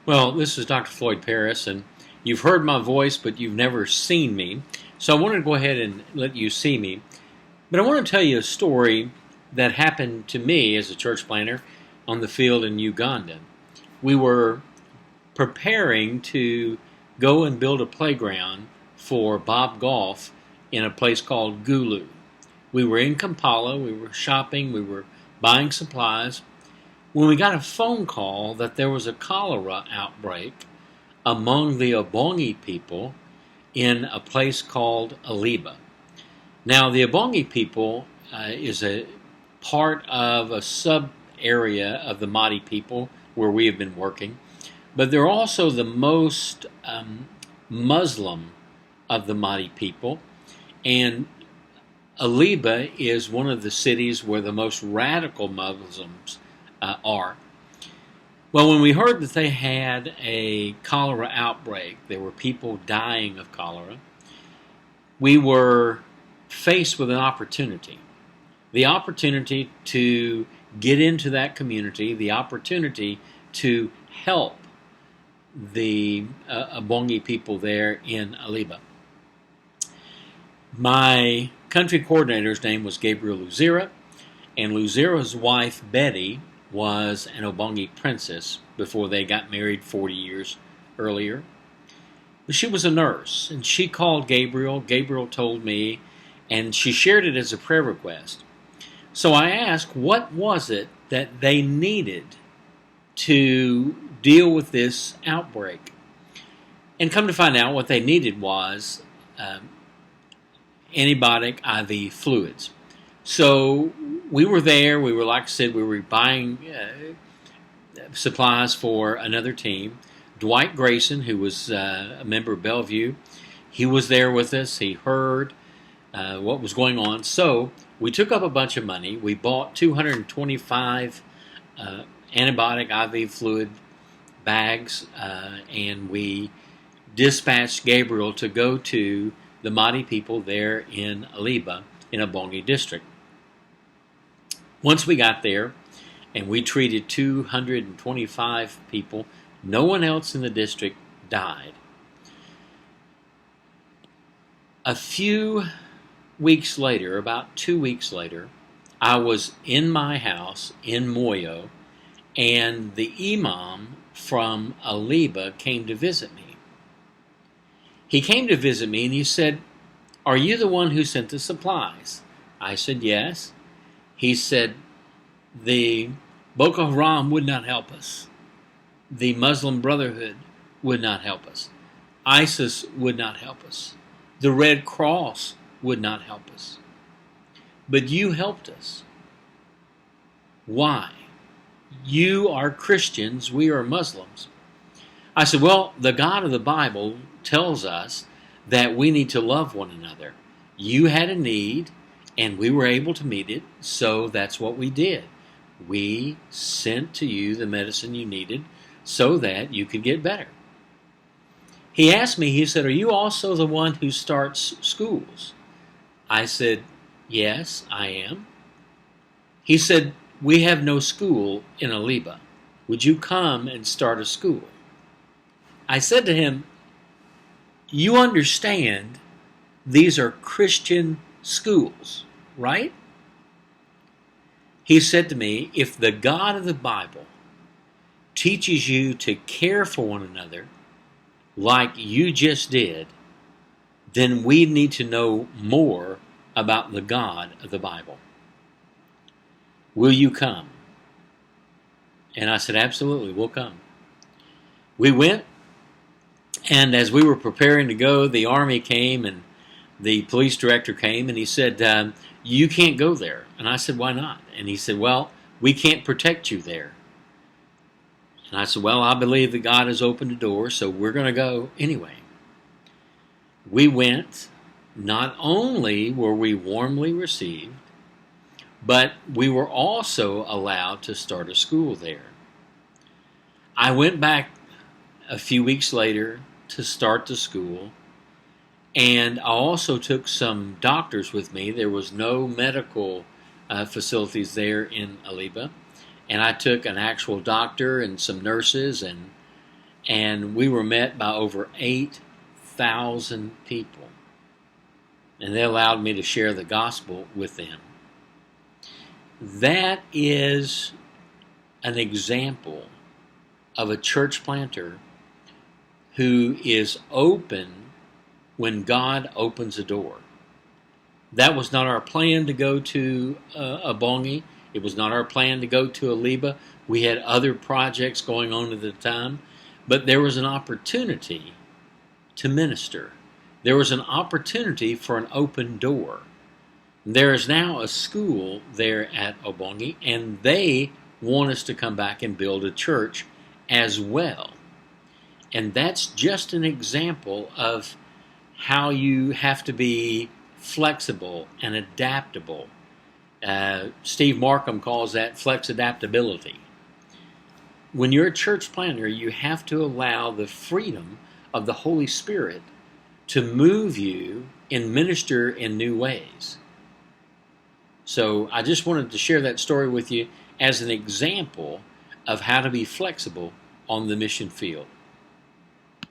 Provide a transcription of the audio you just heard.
Well, this is Dr. Floyd Paris, and you've heard my voice, but you've never seen me. So I wanted to go ahead and let you see me. But I want to tell you a story that happened to me as a church planter on the field in Uganda. We were preparing to go and build a playground for Bob Golf in a place called Gulu. We were in Kampala, we were shopping, we were buying supplies, when we got a phone call that there was a cholera outbreak among the Obongi people in a place called Aliba. Now, the Obongi people is a part of a sub-area of the Madi people where we have been working, but they're also the most Muslim of the Madi people, and Aliba is one of the cities where the most radical Muslims are. Well, when we heard that they had a cholera outbreak, there were people dying of cholera, we were faced with an opportunity. The opportunity to get into that community, the opportunity to help the Obongi people there in Aliba. My country coordinator's name was Gabriel Luzira, and Luzira's wife, Betty, was an Obongi princess before they got married 40 years earlier. But she was a nurse, and she called Gabriel. Gabriel told me, and she shared it as a prayer request. So I asked, what was it that they needed to deal with this outbreak? And come to find out, what they needed was antibiotic IV fluids. So we were there. We were, like I said, we were buying supplies for another team. Dwight Grayson, who was a member of Bellevue, he was there with us. He heard what was going on. So we took up a bunch of money. We bought 225 antibiotic IV fluid bags, and we dispatched Gabriel to go to the Madi people there in Aliba in Obongi district. Once we got there and we treated 225 people, no one else in the district died. A few weeks later, about 2 weeks later, I was in my house in Moyo, and the imam from Aliba came to visit me. He came to visit me and he said, "Are you the one who sent the supplies?" I said, "Yes." He said, "The Boko Haram would not help us. The Muslim Brotherhood would not help us. ISIS would not help us. The Red Cross would not help us. But you helped us. Why? You are Christians, we are Muslims." I said, "Well, the God of the Bible tells us that we need to love one another. You had a need, and we were able to meet it, so that's what we did. We sent to you the medicine you needed so that you could get better." He asked me, he said, "Are you also the one who starts schools?" I said, "Yes, I am." He said, "We have no school in Aliba. Would you come and start a school?" I said to him, "You understand these are Christian schools, right?" He said to me, "If the God of the Bible teaches you to care for one another like you just did, then we need to know more about the God of the Bible. Will you come?" And I said, "Absolutely, we'll come." We went, and as we were preparing to go, the Army came and the police director came, and he said, "You can't go there." And I said, "Why not?" And he said, "Well, we can't protect you there." And I said, "Well, I believe that God has opened a door, so we're going to go anyway." We went. Not only were we warmly received, but we were also allowed to start a school there. I went back a few weeks later to start the school, and I also took some doctors with me. There was no medical facilities there in Aliba, and I took an actual doctor and some nurses, and and we were met by over 8,000 people. And they allowed me to share the gospel with them. That is an example of a church planter who is open when God opens a door. That was not our plan to go to Obongi. It was not our plan to go to Aliba. We had other projects going on at the time, but there was an opportunity to minister. There was an opportunity for an open door. There is now a school there at Obongi, and they want us to come back and build a church as well. And that's just an example of how you have to be flexible and adaptable. Steve Markham calls that flex adaptability. When you're a church planter, you have to allow the freedom of the Holy Spirit to move you and minister in new ways. So I just wanted to share that story with you as an example of how to be flexible on the mission field.